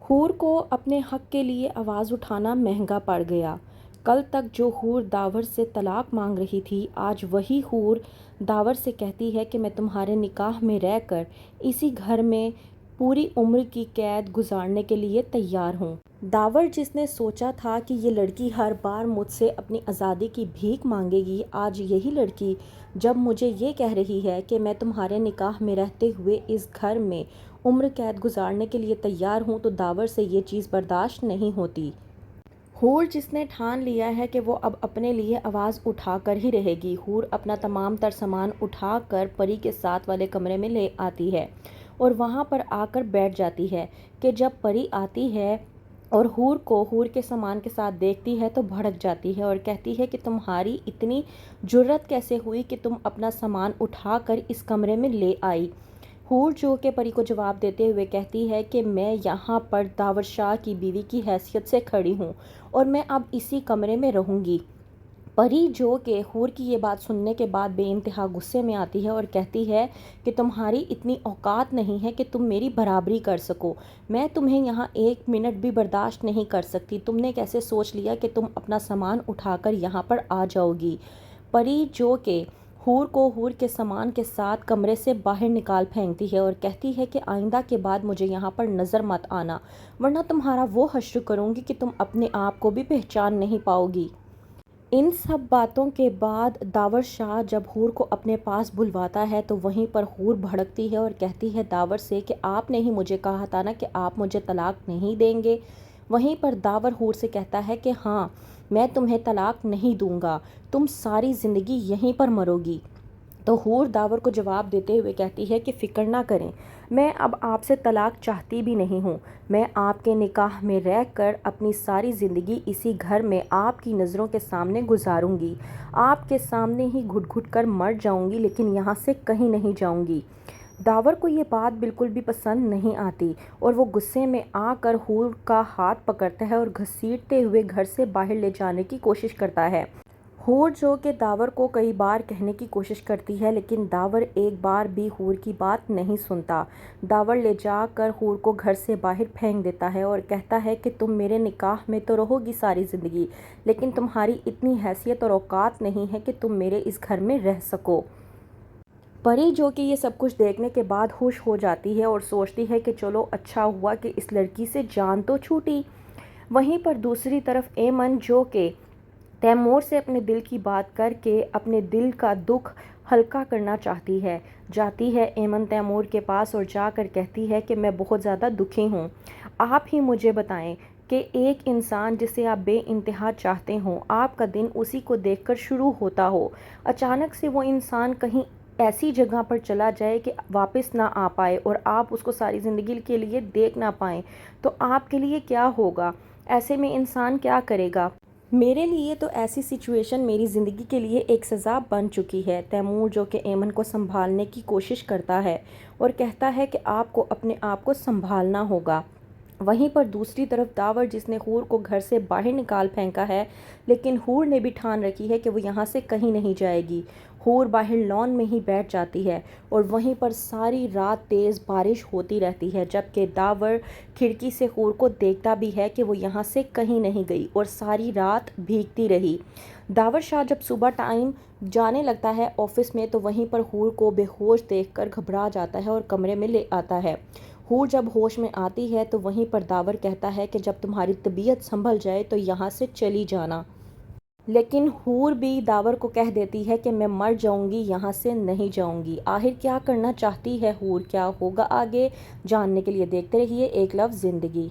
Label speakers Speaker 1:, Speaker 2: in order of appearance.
Speaker 1: حور کو اپنے حق کے لیے آواز اٹھانا مہنگا پڑ گیا۔ کل تک جو حور داور سے طلاق مانگ رہی تھی، آج وہی حور داور سے کہتی ہے کہ میں تمہارے نکاح میں رہ کر اسی گھر میں پوری عمر کی قید گزارنے کے لیے تیار ہوں۔ داور جس نے سوچا تھا کہ یہ لڑکی ہر بار مجھ سے اپنی آزادی کی بھیک مانگے گی، آج یہی لڑکی جب مجھے یہ کہہ رہی ہے کہ میں تمہارے نکاح میں رہتے ہوئے اس گھر میں عمر قید گزارنے کے لیے تیار ہوں، تو داور سے یہ چیز برداشت نہیں ہوتی۔ حور جس نے ٹھان لیا ہے کہ وہ اب اپنے لیے آواز اٹھا کر ہی رہے گی، حور اپنا تمام تر سامان اٹھا کر پری کے ساتھ والے کمرے میں لے آتی ہے اور وہاں پر آ کر بیٹھ جاتی ہے کہ جب پری آتی ہے اور حور کو حور کے سامان کے ساتھ دیکھتی ہے تو بھڑک جاتی ہے اور کہتی ہے کہ تمہاری اتنی جرأت کیسے ہوئی کہ تم اپنا سامان اٹھا کر اس کمرے میں لے آئی۔ حور جو کہ پری کو جواب دیتے ہوئے کہتی ہے کہ میں یہاں پر داور شاہ کی بیوی کی حیثیت سے کھڑی ہوں اور میں اب اسی کمرے میں رہوں گی۔ پری جو کہ حور کی یہ بات سننے کے بعد بے انتہا غصے میں آتی ہے اور کہتی ہے کہ تمہاری اتنی اوقات نہیں ہے کہ تم میری برابری کر سکو، میں تمہیں یہاں ایک منٹ بھی برداشت نہیں کر سکتی، تم نے کیسے سوچ لیا کہ تم اپنا سامان اٹھا کر یہاں پر آ جاؤ گی۔ پری جو کہ حور کو حور کے سامان کے ساتھ کمرے سے باہر نکال پھینکتی ہے اور کہتی ہے کہ آئندہ کے بعد مجھے یہاں پر نظر مت آنا، ورنہ تمہارا وہ حشر کروں گی کہ تم اپنے آپ کو بھی پہچان نہیں پاؤ گی۔ ان سب باتوں کے بعد داور شاہ جب حور کو اپنے پاس بلواتا ہے تو وہیں پر حور بھڑکتی ہے اور کہتی ہے داور سے کہ آپ نے ہی مجھے کہا تھا نا کہ آپ مجھے طلاق نہیں دیں گے۔ وہیں پر داور حور سے کہتا ہے کہ ہاں، میں تمہیں طلاق نہیں دوں گا، تم ساری زندگی یہیں پر مرو گی۔ تو حور داور کو جواب دیتے ہوئے کہتی ہے کہ فکر نہ کریں، میں اب آپ سے طلاق چاہتی بھی نہیں ہوں، میں آپ کے نکاح میں رہ کر اپنی ساری زندگی اسی گھر میں آپ کی نظروں کے سامنے گزاروں گی، آپ کے سامنے ہی گھٹ گھٹ کر مر جاؤں گی، لیکن یہاں سے کہیں نہیں جاؤں گی۔ داور کو یہ بات بالکل بھی پسند نہیں آتی اور وہ غصے میں آ کر حور کا ہاتھ پکڑتا ہے اور گھسیٹتے ہوئے گھر سے باہر لے جانے کی کوشش کرتا ہے۔ حور جو کہ داور کو کئی بار کہنے کی کوشش کرتی ہے لیکن داور ایک بار بھی حور کی بات نہیں سنتا۔ داور لے جا کر حور کو گھر سے باہر پھینک دیتا ہے اور کہتا ہے کہ تم میرے نکاح میں تو رہو گی ساری زندگی، لیکن تمہاری اتنی حیثیت اور اوقات نہیں ہے کہ تم میرے اس گھر میں رہ سکو۔ پری جو کہ یہ سب کچھ دیکھنے کے بعد خوش ہو جاتی ہے اور سوچتی ہے کہ چلو اچھا ہوا کہ اس لڑکی سے جان تو چھوٹی۔ وہیں پر دوسری طرف ایمن جو کہ تیمور سے اپنے دل کی بات کر کے اپنے دل کا دکھ ہلکا کرنا چاہتی ہے، جاتی ہے ایمن تیمور کے پاس اور جا کر کہتی ہے کہ میں بہت زیادہ دکھی ہوں، آپ ہی مجھے بتائیں کہ ایک انسان جسے آپ بے انتہا چاہتے ہوں، آپ کا دن اسی کو دیکھ کر شروع ہوتا ہو، اچانک سے وہ انسان کہیں ایسی جگہ پر چلا جائے کہ واپس نہ آ پائے اور آپ اس کو ساری زندگی کے لیے دیکھ نہ پائیں، تو آپ کے لیے کیا ہوگا؟ ایسے میں انسان کیا کرے گا؟ میرے لیے تو ایسی سچویشن میری زندگی کے لیے ایک سزا بن چکی ہے۔ تیمور جو کہ ایمن کو سنبھالنے کی کوشش کرتا ہے اور کہتا ہے کہ آپ کو اپنے آپ کو سنبھالنا ہوگا۔ وہیں پر دوسری طرف داور جس نے حور کو گھر سے باہر نکال پھینکا ہے، لیکن حور نے بھی ٹھان رکھی ہے کہ وہ یہاں سے کہیں نہیں جائے گی۔ حور باہر لان میں ہی بیٹھ جاتی ہے اور وہیں پر ساری رات تیز بارش ہوتی رہتی ہے، جبکہ داور کھڑکی سے حور کو دیکھتا بھی ہے کہ وہ یہاں سے کہیں نہیں گئی اور ساری رات بھیگتی رہی۔ داور شاہ جب صبح ٹائم جانے لگتا ہے آفس میں تو وہیں پر حور کو بے ہوش دیکھ کر گھبرا جاتا ہے اور کمرے میں لے آتا ہے۔ حور جب ہوش میں آتی ہے تو وہیں پر داور کہتا ہے کہ جب تمہاری طبیعت سنبھل جائے تو یہاں سے چلی جانا۔ لیکن حور بھی داور کو کہہ دیتی ہے کہ میں مر جاؤں گی، یہاں سے نہیں جاؤں گی۔ آخر کیا کرنا چاہتی ہے حور، کیا ہوگا آگے، جاننے کے لیے دیکھتے رہیے ایک لفظ زندگی۔